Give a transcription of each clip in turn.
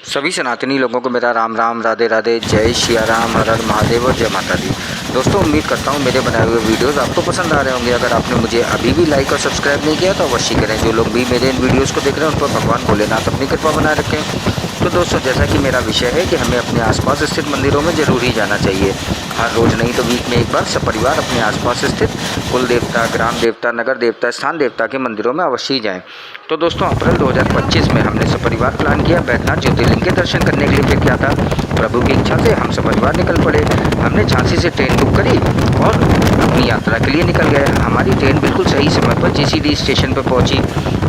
सभी सनातनी लोगों को मेरा राम राम, राधे राधे, जय सिया राम, हर हर महादेव और जय माता दी। दोस्तों, उम्मीद करता हूँ मेरे बनाए हुए वीडियोस आपको पसंद आ रहे होंगे। अगर आपने मुझे अभी भी लाइक और सब्सक्राइब नहीं किया तो अवश्य करें। जो लोग भी मेरे इन वीडियोस को देख रहे हैं उन पर भगवान भोलेनाथ अपनी कृपा बनाए रखें। तो दोस्तों, जैसा कि मेरा विषय है कि हमें अपने आसपास स्थित मंदिरों में ज़रूर ही जाना चाहिए। हर रोज़ नहीं तो वीक में एक बार सपरिवार अपने आसपास स्थित कुल देवता, ग्राम देवता, नगर देवता, स्थान देवता के मंदिरों में अवश्य ही जाएं। तो दोस्तों, अप्रैल 2025 में हमने सपरिवार प्लान किया बैद्यनाथ ज्योतिर्लिंग के दर्शन करने के लिए। फिर क्या था, प्रभु की इच्छा से हम सपरिवार निकल पड़े। हमने झांसी से ट्रेन बुक करी और अपनी यात्रा के लिए निकल गए। हमारी ट्रेन बिल्कुल सही समय पर जीसीडी स्टेशन पर पहुंची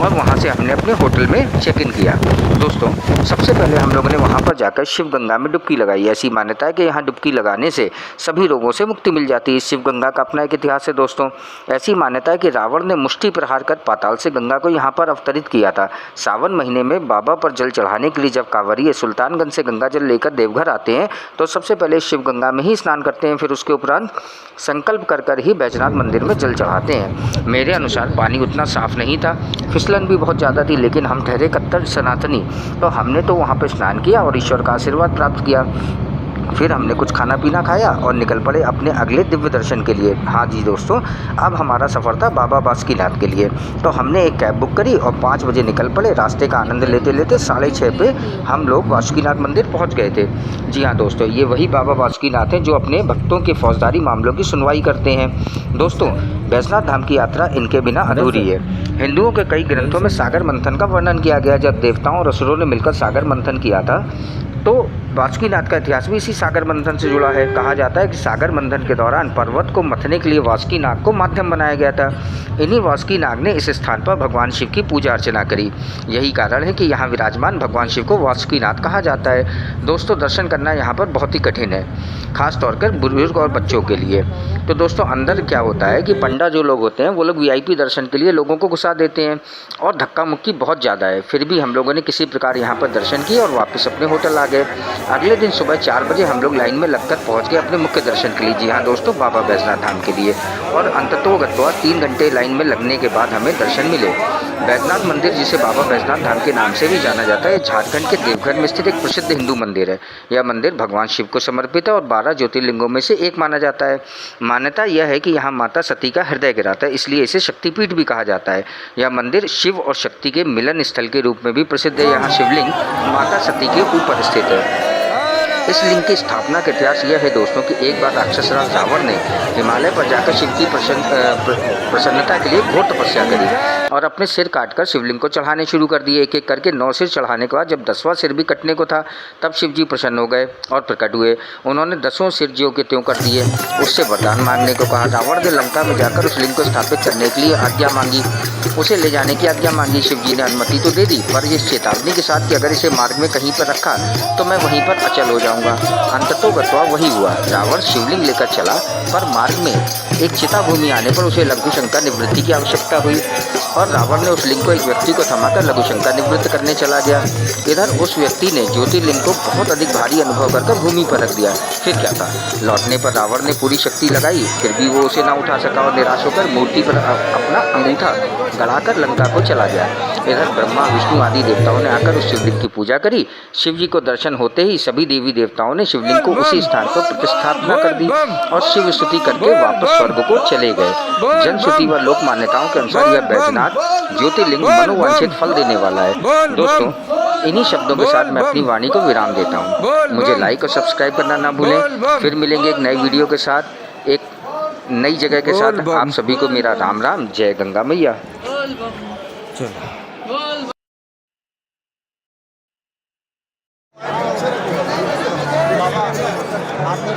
और वहां से हमने अपने होटल में चेक इन किया। दोस्तों, सबसे पहले हम लोगों ने वहां पर जाकर शिव गंगा में डुबकी लगाई। ऐसी मान्यता है कि यहाँ डुबकी लगाने से सभी रोगों से मुक्ति मिल जाती है। शिव गंगा का अपना एक इतिहास है दोस्तों। ऐसी मान्यता है कि रावण ने मुष्टि प्रहार कर पाताल से गंगा को यहाँ पर अवतरित किया था। सावन महीने में बाबा पर जल चढ़ाने के लिए जब कांवरिये सुल्तानगंज से गंगा जल लेकर देवघर आते हैं तो सबसे पहले शिव गंगा में ही स्नान करते हैं। फिर उसके उपरांत संकल्प कर ही बैजनाथ मंदिर में जल चढ़ाते हैं। मेरे अनुसार पानी उतना साफ नहीं था, फिसलन भी बहुत ज़्यादा थी, लेकिन हम ठहरे कट्टर सनातनी, तो हमने तो वहाँ पर स्नान किया और ईश्वर का आशीर्वाद प्राप्त किया। फिर हमने कुछ खाना पीना खाया और निकल पड़े अपने अगले दिव्य दर्शन के लिए। हाँ जी दोस्तों, अब हमारा सफ़र था बाबा बासुकीनाथ के लिए। तो हमने एक कैब बुक करी और 5 बजे निकल पड़े। रास्ते का आनंद लेते लेते 6:30 पे हम लोग बासुकीनाथ मंदिर पहुंच गए थे। जी हाँ दोस्तों, ये वही बाबा बासुकीनाथ हैं जो अपने भक्तों के फौजदारी मामलों की सुनवाई करते हैं। दोस्तों, बैजनाथ धाम की यात्रा इनके बिना अधूरी है। हिंदुओं के कई ग्रंथों में सागर मंथन का वर्णन किया गया। जब देवताओं और असुरों ने मिलकर सागर मंथन किया था तो बासुकीनाथ का इतिहास भी इसी सागर मंथन से जुड़ा है। कहा जाता है कि सागर मंथन के दौरान पर्वत को मथने के लिए वासुकीनाग को माध्यम बनाया गया था। इन्हीं वासुकीनाग ने इस स्थान पर भगवान शिव की पूजा अर्चना करी। यही कारण है कि यहाँ विराजमान भगवान शिव को वासुकीनाथ कहा जाता है। दोस्तों, दर्शन करना यहाँ पर बहुत ही कठिन है, खास तौर पर बुजुर्ग और बच्चों के लिए। तो दोस्तों, अंदर क्या होता है कि पंडा जो लोग होते हैं वो लोग वीआईपी दर्शन के लिए लोगों को घुसा देते हैं और धक्का मुक्की बहुत ज़्यादा है। फिर भी हम लोगों ने किसी प्रकार यहाँ पर दर्शन किए और वापस अपने होटल आ गए। अगले दिन सुबह 4 बजे हम लोग लाइन में लगकर पहुंच गए अपने मुख्य दर्शन के लिए। जी हाँ दोस्तों, बाबा बैजनाथ धाम के लिए। और अंततोगत्वा 3 घंटे लाइन में लगने के बाद हमें दर्शन मिले। बैजनाथ मंदिर, जिसे बाबा बैजनाथ धाम के नाम से भी जाना जाता है, झारखंड के देवघर में स्थित एक प्रसिद्ध हिंदू मंदिर है। यह मंदिर भगवान शिव को समर्पित है और 12 ज्योतिर्लिंगों में से एक माना जाता है। मान्यता यह है कि यहाँ माता सती का हृदय गिराता है, इसलिए इसे शक्तिपीठ भी कहा जाता है। यह मंदिर शिव और शक्ति के मिलन स्थल के रूप में भी प्रसिद्ध है। यहाँ शिवलिंग माता सती के ऊपर स्थित है। इस लिंग की स्थापना का इतिहास यह है दोस्तों कि एक बार राक्षस राज रावण ने हिमालय पर जाकर शिव की प्रसन्नता के लिए घोर तपस्या करी और अपने सिर काटकर शिवलिंग को चढ़ाने शुरू कर दिए। एक एक करके 9 सिर चढ़ाने के बाद जब 10वां सिर भी कटने को था तब शिव जी प्रसन्न हो गए और प्रकट हुए। उन्होंने 10 सिर ज्यों के त्यों कर दिए। उससे वरदान मांगने को कहा। रावण ने लंका में जाकर उस लिंग को स्थापित करने के लिए आज्ञा मांगी। उसे ले जाने की आज्ञा मांगी। शिव जी ने अनुमति तो दे दी, पर इस चेतावनी के साथ कि अगर इसे मार्ग में कहीं पर रखा तो मैं वहीं पर अचल हो जाऊंगा। अंततोगत्वा वही हुआ। रावण शिवलिंग लेकर चला, पर मार्ग में एक चिता भूमि आने पर उसे लघुशंका निवृत्ति की आवश्यकता हुई और रावण ने उस लिंग को एक व्यक्ति को थमाकर लघुशंका निवृत्त करने चला गया। इधर उस व्यक्ति ने ज्योतिर्लिंग को बहुत अधिक भारी अनुभव कर भूमि पर रख दिया। फिर क्या था, लौटने पर रावण ने पूरी शक्ति लगाई, फिर भी वो उसे ना उठा सका और निराश होकर मूर्ति पर अपना अंगूठा गड़ाकर लंका को चला गया। इधर ब्रह्मा, विष्णु आदि देवताओं ने आकर उस शिवलिंग की पूजा करी। शिव जी को दर्शन होते ही सभी देवी देवताओं ने शिवलिंग को उसी स्थान पर प्रतिष्ठापना कर दी और शिव स्तुति करके वापस स्वर्ग को चले गए। जनश्रुति व लोक मान्यताओं के अनुसार यह बैजनाथ ज्योतिर्लिंग मनोवांछित फल देने वाला है। दोस्तों, इन्हीं शब्दों के साथ मैं अपनी वाणी को विराम देता हूँ। मुझे लाइक और सब्सक्राइब करना ना भूलें। फिर मिलेंगे एक नई वीडियो के साथ, एक नई जगह के साथ। आप सभी को मेरा राम राम, जय गंगा मैया। आपने